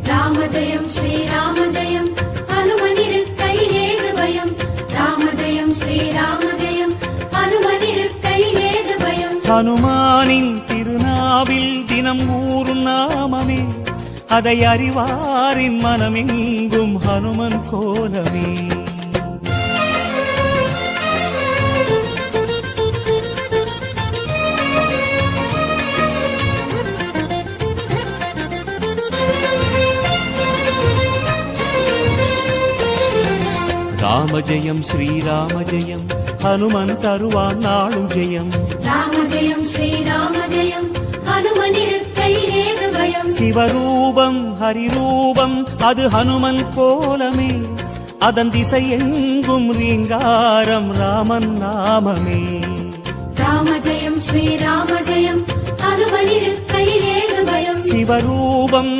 ராம ஜெயம் ஸ்ரீராம ஜெயம் ஹனுமனிருக்கையில் ஏது பயம் ராம ஜெயம் ஸ்ரீராம ஜெயம் ஹனுமனிருக்கையில் ஏது பயம் ஹனுமானின் திருநாவில் தினம் ஊறும் நாமமே அதை அறிவாரின் மனமெங்கும் ஹனுமன் கோலமே ராம ஜெயம் ஸ்ரீராம ஜெயம் ஹனுமன் தருவான் நாளும் ஜெயம் ராம ஜெயம் ஸ்ரீராம ஜெயம் ஹனுமனிருக்கையில் ஏது பயம் சிவரூபம் ஹரிரூபம் அது ஹனுமன் கோலமே அதன் திசை எங்கும் ரீங்காரம் ராமன் நாமமே ராம ஜெயம் ஸ்ரீராம ஜெயம் ஹனுமனிருக்கையில் ஏது பயம் சிவரூபம்